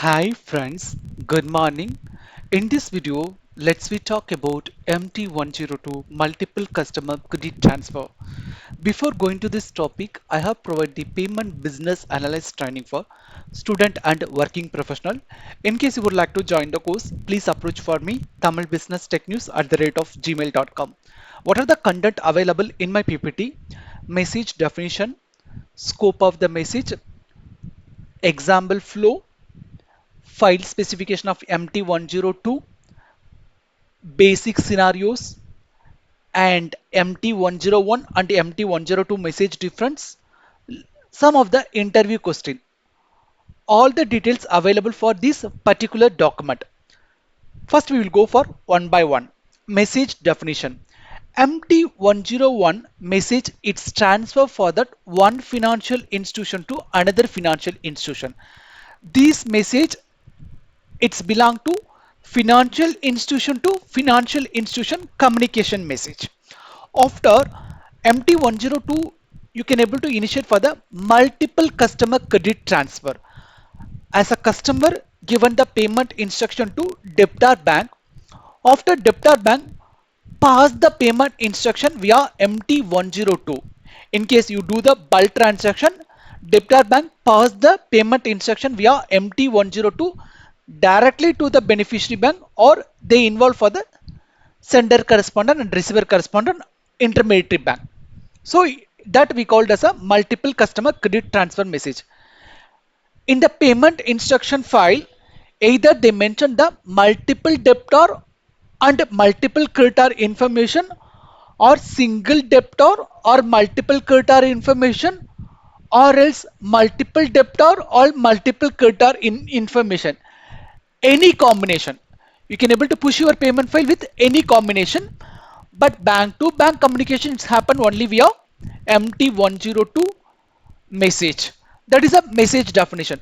Hi friends, good morning. In this video, let's we talk about MT102 multiple customer credit transfer. Before going to this topic, I have provided the payment business analyst training for student and working professional. In case you would like to join the course, please approach for me tamilbusinesstechnews at the rate of gmail.com. What are the content available in my PPT? Message definition, scope of the message, example flow, file specification of MT102, basic scenarios, and MT101 and MT102 message difference, some of the interview question. All the details available for this particular document. First, we will go for one by one. Message definition. MT101 message, it's transfer for that one financial institution to another financial institution. This message, it's belong to financial institution communication message. After MT102, you can able to initiate for the multiple customer credit transfer. As a customer given the payment instruction to debtor bank, after debtor bank pass the payment instruction via MT102. In case you do the bulk transaction, debtor bank pass the payment instruction via MT102 directly to the beneficiary bank, or they involve for the sender correspondent and receiver correspondent intermediary bank. So that we called as a multiple customer credit transfer message. In the payment instruction file, either they mention the multiple debtor and multiple creditor information, or single debtor or multiple creditor information, or else multiple debtor or multiple creditor information. Any combination. You can able to push your payment file with any combination, but bank to bank communications happen only via MT102 message. That is a message definition.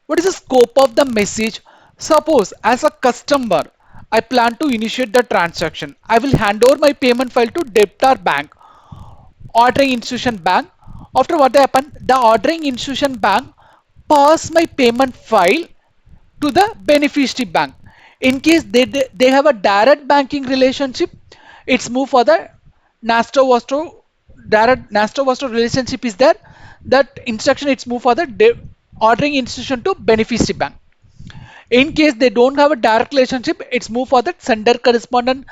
What is the scope of the message? Suppose as a customer, I plan to initiate the transaction. I will hand over my payment file to debtor bank, ordering institution bank. After what happen, the ordering institution bank pass my payment file to the beneficiary bank. In case they have a direct banking relationship, it's move for the Nasto Vostro direct Nasto Vostro relationship is there. That instruction it's move for the ordering institution to beneficiary bank. In case they don't have a direct relationship, it's move for the sender correspondent,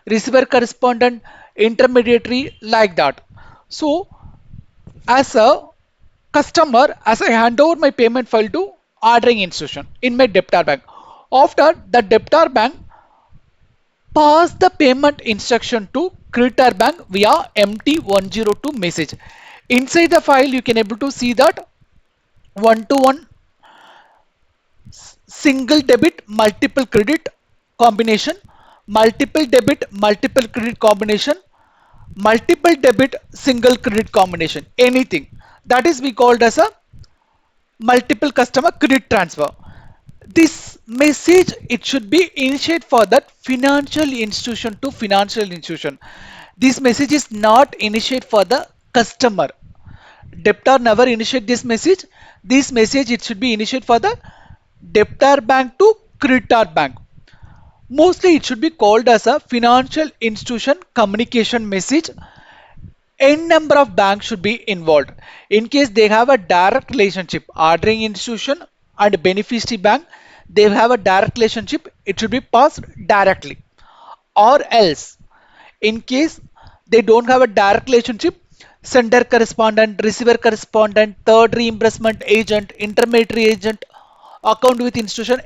receiver correspondent, intermediary, like that. So as a customer, as I hand over my payment file to ordering institution in my debtor bank, after the debtor bank pass the payment instruction to creditor bank via MT102 message. Inside the file, you can able to see that one-to-one single debit multiple credit combination, multiple debit multiple credit combination, multiple debit single credit combination, anything that is we called as a multiple customer credit transfer. This message, it should be initiated for that financial institution to financial institution. This message is not initiated for the customer. Debtor never initiate this message. This message, it should be initiated for the debtor bank to creditor bank. Mostly it should be called as a financial institution communication message. N number of banks should be involved. In case they have a direct relationship, ordering institution and beneficiary bank, they have a direct relationship, it should be passed directly. Or else, in case they don't have a direct relationship, sender correspondent, receiver correspondent, third reimbursement agent, intermediary agent, account with institution,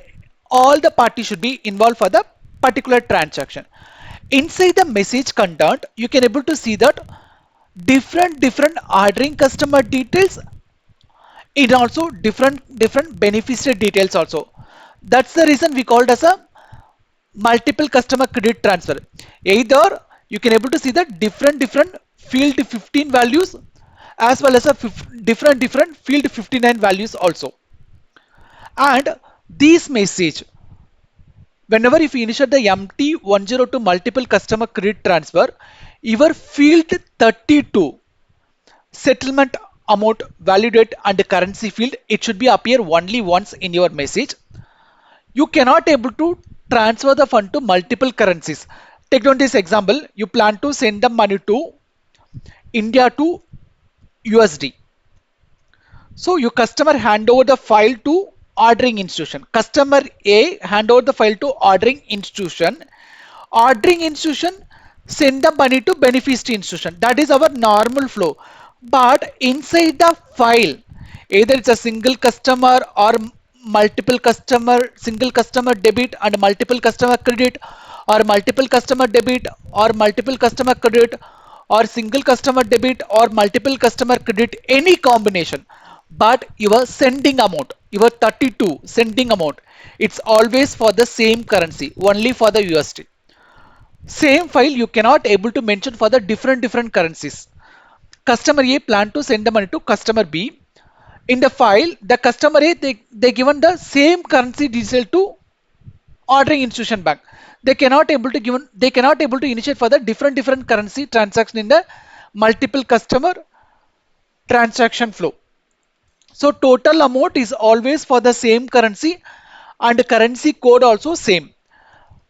all the parties should be involved for the particular transaction. Inside the message content, you can able to see that different ordering customer details, it also different beneficiary details also. That's the reason we called as a multiple customer credit transfer. Either you can able to see the different field 15 values, as well as a different field 59 values also. And this message, whenever if you initiate the MT102 multiple customer credit transfer, your field 32 settlement amount, value date and currency field, it should be appear only once in your message. You cannot able to transfer the fund to multiple currencies. Take down this example. You plan to send the money to India to USD. So your customer hand over the file to ordering institution. Customer A hand over the file to ordering institution. Ordering institution send the money to beneficiary institution. That is our normal flow. But inside the file, either it's a single customer or multiple customer, single customer debit and multiple customer credit, or multiple customer debit or multiple customer credit, or single customer debit or multiple customer credit, any combination. But your sending amount, your 32 sending amount, it's always for the same currency, only for the USD. Same file you cannot able to mention for the different currencies. Customer A plan to send the money to customer B. In the file, the customer A they given the same currency detail to ordering institution bank. They cannot able to initiate for the different currency transaction in the multiple customer transaction flow. So total amount is always for the same currency and currency code also same.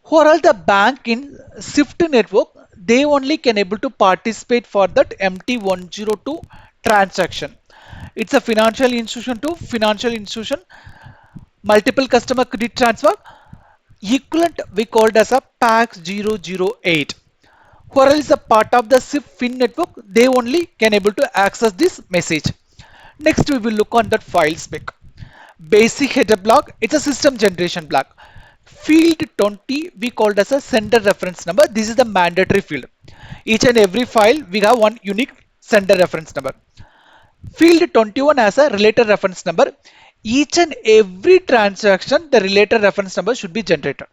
Who are all the bank in SWIFT network, they only can able to participate for that MT102 transaction. It's a financial institution to financial institution, multiple customer credit transfer, equivalent we called as a PAX 008. Who are is a part of the SWIFT fin network, they only can able to access this message. Next we will look on that file spec. Basic header block, it's a system generation block. Field 20 we called as a sender reference number. This is the mandatory field. Each and every file we have one unique sender reference number. Field 21 as a related reference number. Each and every transaction the related reference number should be generated.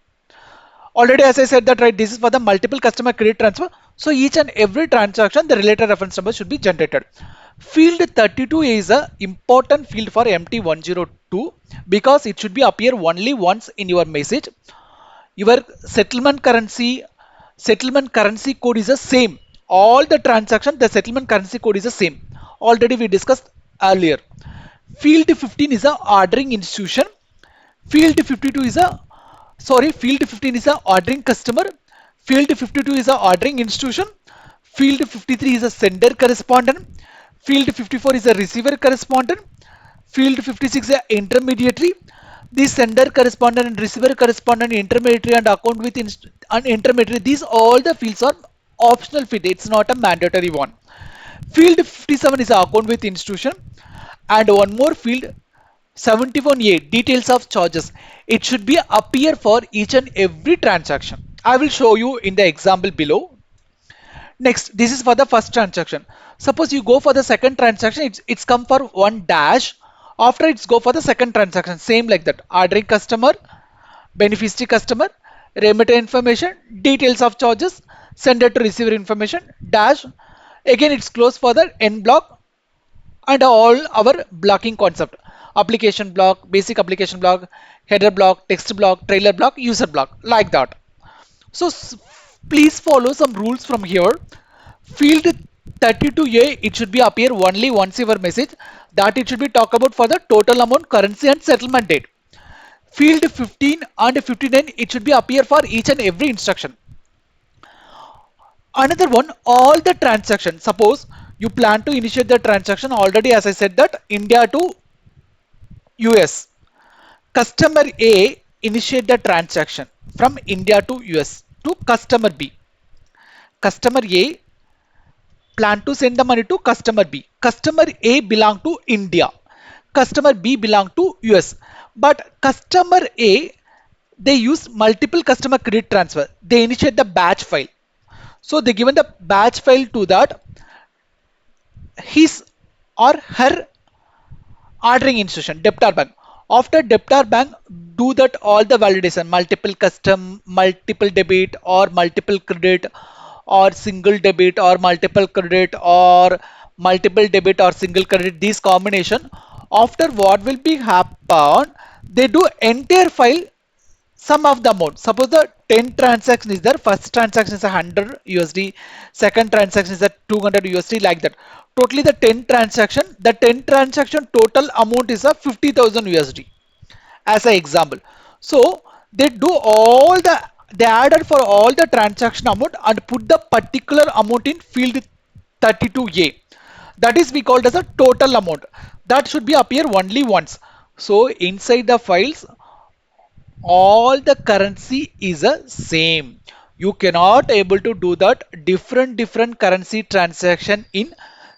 Already as I said that right, this is for the multiple customer credit transfer. So each and every transaction the related reference number should be generated. Field 32 is a important field for MT102 because it should be appear only once in your message. Your settlement currency code is the same. All the transaction the settlement currency code is the same. Already we discussed earlier. Field 15 is a ordering institution. Field 52 is a Field 15 is a ordering customer. Field 52 is a ordering institution. Field 53 is a sender correspondent. Field 54 is a receiver correspondent. Field 56 is a intermediary. The sender correspondent and receiver correspondent, intermediary and account with and intermediary, these all the fields are optional field. It's not a mandatory one. Field 57 is a account with institution, and one more field 71A, details of charges. It should be appear for each and every transaction. I will show you in the example below. Next, this is for the first transaction. Suppose you go for the second transaction, it's come for one dash. After it's go for the second transaction, same like that. Ordering customer, beneficiary customer, remitter information, details of charges, sender to receiver information, dash. Again, it's closed for the end block and all our blocking concept. Application block, basic application block, header block, text block, trailer block, user block, like that. So please follow some rules from here. Field 32A, it should be appear only once your message, that it should be talk about for the total amount, currency and settlement date. Field 15 and 59, it should be appear for each and every instruction. Another one, all the transaction. Suppose you plan to initiate the transaction, already as I said that India to US. Customer A initiate the transaction from India to US to customer B. Customer A plan to send the money to customer B. Customer A belong to India. Customer B belong to US. But customer A, they use multiple customer credit transfer. They initiate the batch file. So they given the batch file to that his or her ordering institution, debtor bank. After debtor bank do that all the validation, multiple custom, multiple debit or multiple credit or single debit or multiple credit or multiple debit or single credit, this combination. After what will be happen, they do entire file sum of the amount. Suppose the 10 transaction is there, first transaction is 100 USD, second transaction is at 200 USD, like that. Totally the 10 transaction total amount is a 50,000 USD as an example. So they do all the, they added for all the transaction amount and put the particular amount in field 32A. That is we called as a total amount. That should be appear only once. So inside the files, all the currency is a same. You cannot able to do that different currency transaction in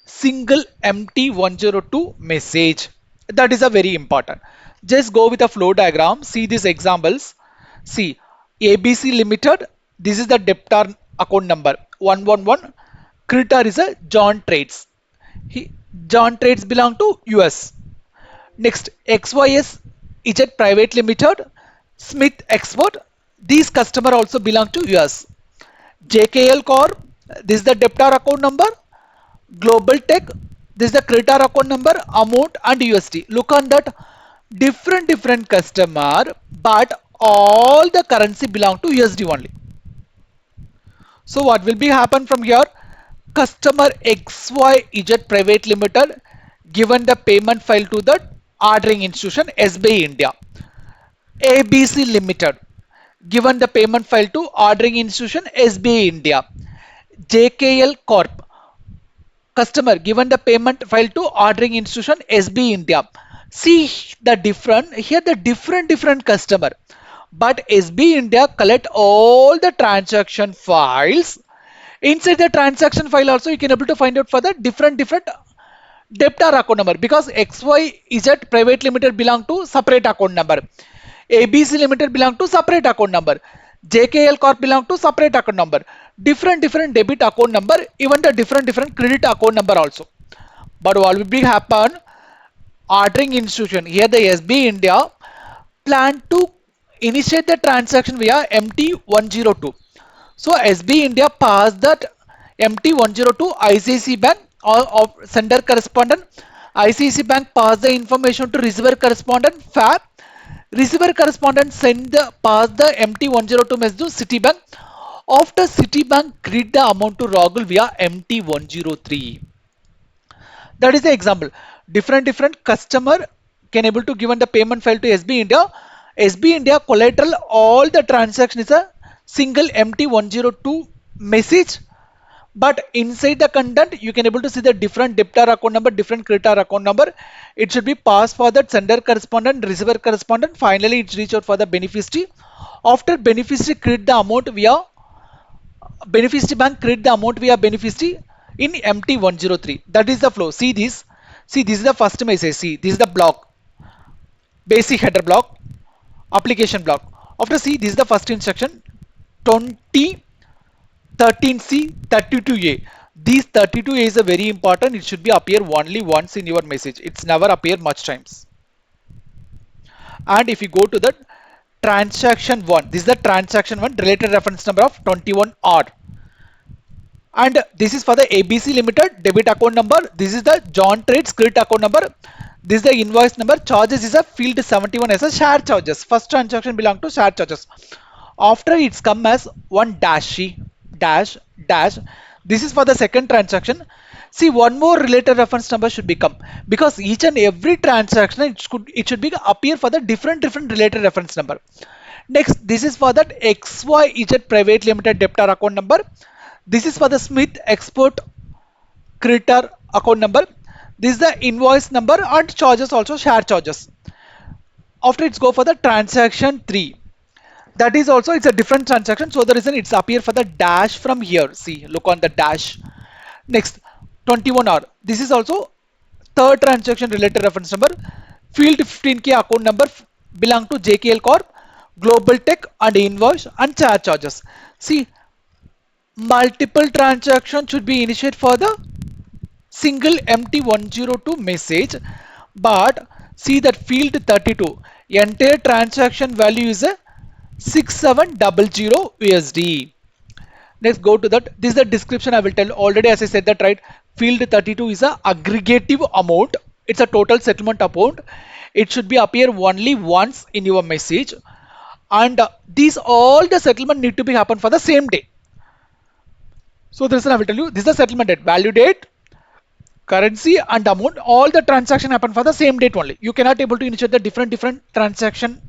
single MT102 message. That is a very important. Just go with a flow diagram, see these examples. See, ABC Limited, this is the debtor account number 111. Creditor is a John Trades. he, John Trades belong to US. Next, XYS is a private limited, Smith Export. These customer also belong to US. JKL Corp, this is the debtor account number. Global Tech, this is the creditor account number, amount and USD. Look on that, different customer, but all the currency belong to USD only. So what will be happen from here? Customer XYZ Private Limited given the payment file to the ordering institution SBI India. ABC Limited given the payment file to ordering institution SBI India. JKL Corp customer given the payment file to ordering institution SB India. See the different here, the different customer, but SB India collect all the transaction files. Inside the transaction file also you can able to find out for the different debtor account number, because XYZ private limited belong to separate account number. ABC Limited belong to separate account number. JKL Corp belong to separate account number. Different debit account number, even the different credit account number also. But what will be happen? Ordering institution here, the SB India plan to initiate the transaction via MT102. So SB India passed that MT102 ICICI Bank or of sender correspondent. ICICI Bank passed the information to receiver correspondent FAB. Receiver correspondent send the pass the MT102 message to Citibank. After Citibank credit the amount to Rogul via MT103. That is the example. Different customer can able to given the payment file to SB India. SB India collateral all the transaction is a single MT102 message, but inside the content you can able to see the different debtor account number, different creditor account number. It should be passed for that sender correspondent, receiver correspondent. Finally it's reach out for the beneficiary. After beneficiary credit the amount via beneficiary bank, credit the amount via beneficiary in MT103. That is the flow. See this, see this is the first message. See, this is the block, basic header block, application block. After, see, this is the first instruction 20 13C 32A. These 32A is a very important. It should be appear only once in your message. It's never appear much times. And if you go to the transaction 1, this is the transaction 1 related reference number of 21 odd. And this is for the ABC Limited debit account number. This is the John Trades credit account number. This is the invoice number. Charges is a field 71 as a share charges. First transaction belong to share charges. After it's come as one dash dash dash. This is for the second transaction. See, one more related reference number should become, because each and every transaction it should be appear for the different related reference number. Next, this is for that XYZ private limited debtor account number. This is for the Smith Export creditor account number. This is the invoice number and charges also share charges. After it's go for the transaction 3. That is also it's a different transaction. So the reason it's appear for the dash from here. See, look on the dash. Next, 21R. This is also third transaction related reference number. Field 15K account number belong to JKL Corp, Global Tech and invoice and share charges. See, multiple transactions should be initiated for the single MT102 message, but see that field 32 entire transaction value is a 6700 USD. Let's go to that. This is the description I will tell already, as I said that, right? Field 32 is a aggregative amount. It's a total settlement amount. It should be appear only once in your message, and these all the settlement need to be happen for the same day. So this I will tell you, this is the settlement date, value date, currency and amount. All the transaction happen for the same date only. You cannot able to initiate the different transaction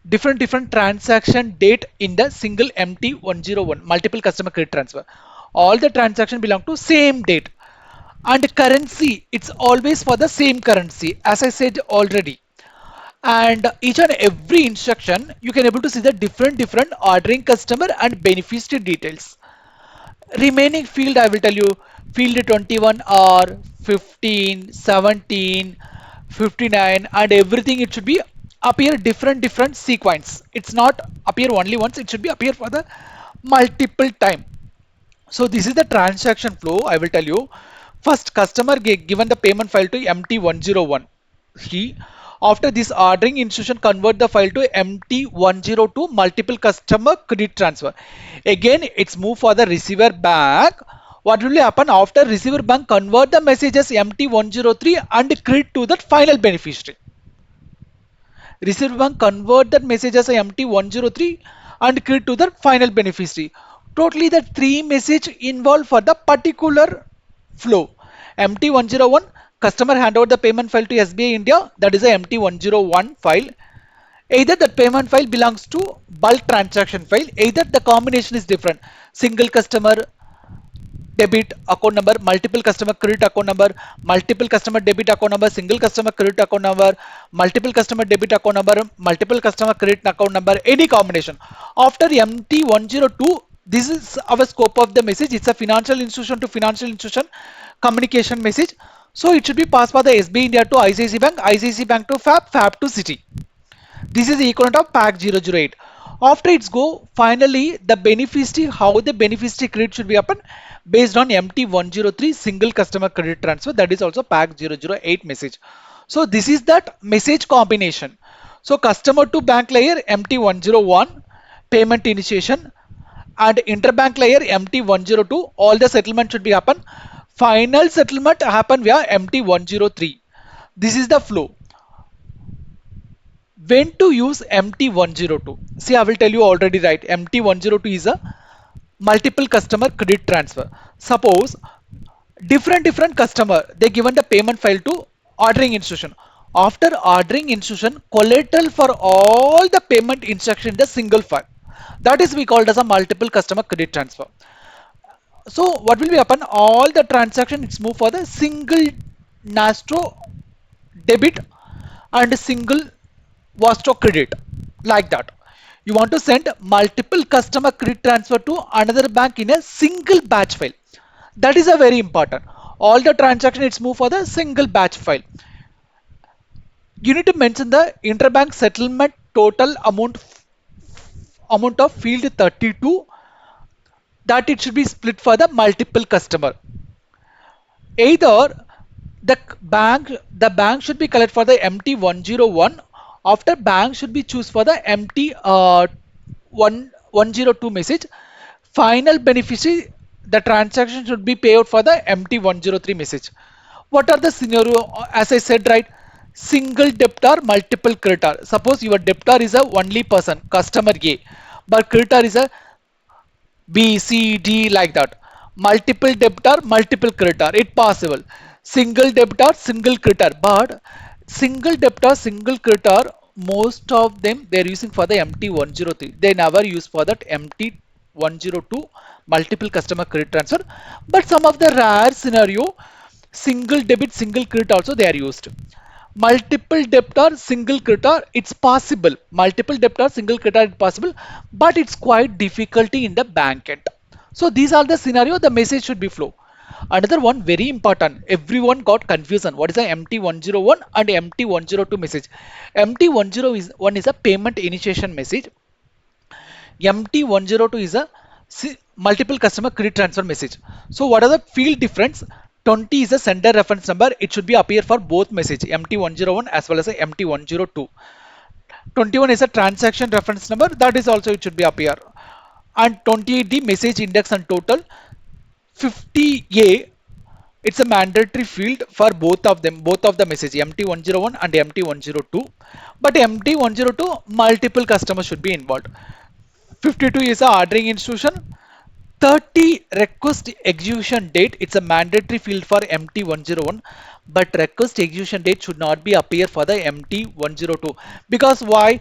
different transaction date in the single MT101 multiple customer credit transfer. All the transaction belong to same date, and currency it's always for the same currency as I said already. And each and every instruction you can able to see the different ordering customer and beneficiary details. Remaining field I will tell you, field 21 or 15, 17, 59 and everything it should be appear different sequence. It's not appear only once, it should be appear for the multiple time. So this is the transaction flow. I will tell you. First, customer given the payment file to MT101. He, after this ordering instruction, convert the file to MT102 multiple customer credit transfer. Again, it's move for the receiver bank. What will happen after receiver bank convert the messages MT103 and credit to that final beneficiary? Receiver bank convert that message as a MT103 and create to the final beneficiary. Totally the three message involved for the particular flow. MT101 customer hand over the payment file to SBI India, that is a MT101 file. Either that payment file belongs to bulk transaction file, either the combination is different. Single customer debit account number, multiple customer credit account number, multiple customer debit account number, single customer credit account number, multiple customer debit account number, multiple customer credit account number, any combination. After MT102, this is our scope of the message. It's a financial institution to financial institution communication message. So it should be passed by the SB India to ICICI Bank, ICICI Bank to FAB, FAB to Citi. This is the equivalent of pack 008. After it's go, finally the beneficiary, how the beneficiary credit should be happen based on MT103 single customer credit transfer. That is also pack 008 message. So this is that message combination. So customer to bank layer MT101 payment initiation and interbank layer MT102 all the settlement should be happen. Final settlement happen via MT103. This is the flow. When to use MT102? See, I will tell you already, right? MT102 is a multiple customer credit transfer. Suppose different customer they given the payment file to ordering instruction. After ordering instruction, collateral for all the payment instruction in the single file. That is we called as a multiple customer credit transfer. So what will be happen? All the transaction it's move for the single Nastro debit and single Vostro credit, like that. You want to send multiple customer credit transfer to another bank in a single batch file. That is a very important. All the transaction it's move for the single batch file. You need to mention the interbank settlement total amount of field 32, that it should be split for the multiple customer. Either the bank should be collect for the MT101. After bank should be choose for the MT 102 message. Final beneficiary the transaction should be paid out for the MT103 message. What are the scenario? As I said, right, single debtor multiple creditor. Suppose your debtor is a only person customer A, but creditor is a B, C, D, like that. Multiple debtor, multiple creditor. It possible. Single debtor, single creditor. But single debtor, single creditor, most of them they're using for the MT103. They never use for that MT102 multiple customer credit transfer. But some of the rare scenario, single debit, single credit also they are used. Multiple debtor single creditor, it's possible. Multiple debtor single creditor, it's possible, but it's quite difficulty in the bank end. So these are the scenario the message should be flow. Another one very important, everyone got confusion, what is the MT101 and MT102 message? MT101 is a payment initiation message. MT102 is a multiple customer credit transfer message. So what are the field difference? 20 is a sender reference number. It should be appear for both message MT101 as well as a MT102. 21 is a transaction reference number. That is also it should be appear. And 28 the message index and total. 50A it's a mandatory field for both of them, both of the message MT101 and MT102. But MT102 multiple customers should be involved. 52 is a ordering instruction. 30 request execution date, it's a mandatory field for MT101, but request execution date should not be appear for the MT102. Because why?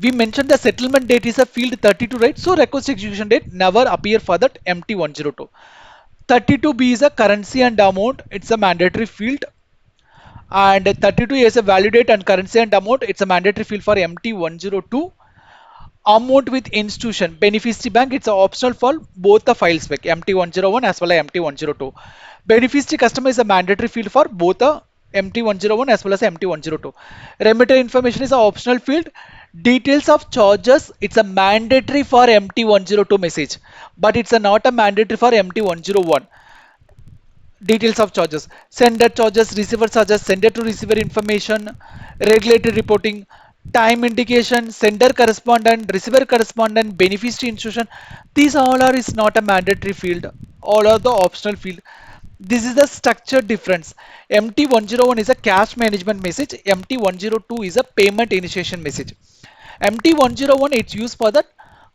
We mentioned the settlement date is a field 32, right? So request execution date never appear for that MT102. 32B is a currency and amount. It's a mandatory field. And 32 is a value date and currency and amount. It's a mandatory field for MT102. Amount with institution beneficiary bank, it's optional for both the file spec MT101 as well as MT102. Beneficiary customer is a mandatory field for both the MT101 as well as MT102. Remitter information is an optional field. Details of charges, it's a mandatory for MT102 message, but it's a not a mandatory for MT101. Details of charges, sender charges, receiver charges, sender to receiver information, regulatory reporting, time indication, sender correspondent, receiver correspondent, beneficiary institution. These all are is not a mandatory field, all are the optional field. This is the structure difference. MT101 is a cash management message, MT102 is a payment initiation message. MT101 it's used for the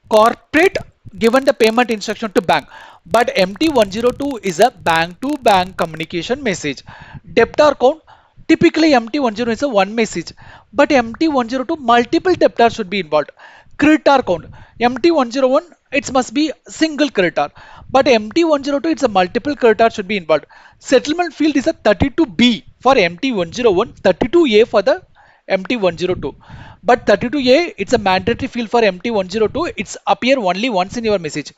corporate given the payment instruction to bank, but MT102 is a bank to bank communication message. Debtor count, typically MT10 is a one message, but MT102 multiple debtors should be involved. Creditor count, MT101 it must be single creditor, but MT102 it's a multiple creditor should be involved. Settlement field is a 32B for MT101, 32A for the MT102. But 32A, it's a mandatory field for MT102. It's appear only once in your message.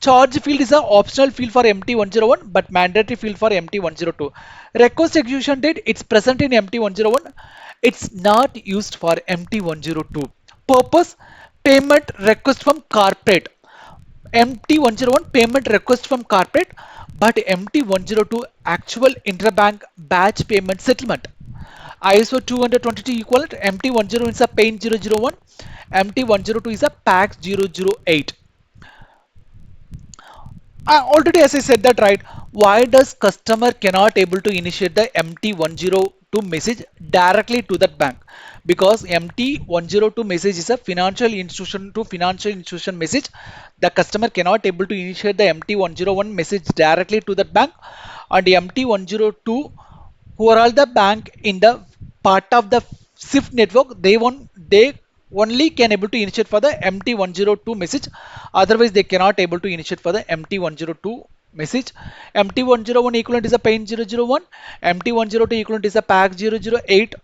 Charge field is a optional field for MT101, but mandatory field for MT102. Request execution date, it's present in MT101. It's not used for MT102. Purpose, payment request from corporate. MT101 payment request from corporate, but MT102 actual interbank batch payment settlement. ISO 222 equivalent, MT10 is a paint 001, MT102 is a pack 008. Already as I said that, right, why does customer cannot able to initiate the MT102 message directly to that bank? Because MT102 message is a financial institution to financial institution message. The customer cannot able to initiate the MT101 message directly to that bank, and MT102 who are all the bank in the part of the SIFT network, they only can able to initiate for the MT102 message. Otherwise, they cannot able to initiate for the MT102 message. MT101 equivalent is a paint 001. MT102 equivalent is a pack 008.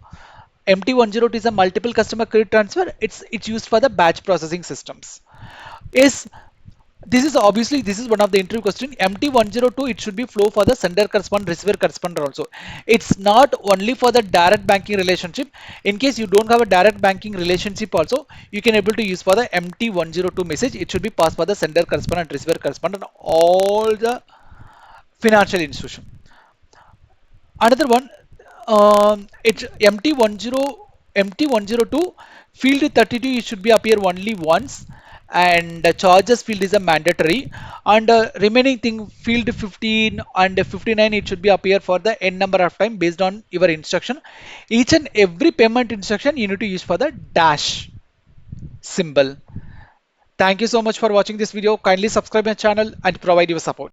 MT102 is a multiple customer credit transfer. It's used for the batch processing systems. Is this is obviously this is one of the interview question. MT102 it should be flow for the sender correspondent, receiver correspondent also. It's not only for the direct banking relationship. In case you don't have a direct banking relationship also, you can able to use for the MT102 message. It should be passed for the sender correspondent, receiver correspondent, all the financial institution. Another one, it's MT102 field 32 it should be appear only once, and the charges field is a mandatory, and remaining thing field 15 and 59 it should be appear for the n number of time based on your instruction. Each and every payment instruction you need to use for the dash symbol. Thank you so much for watching this video. Kindly subscribe my channel and provide your support.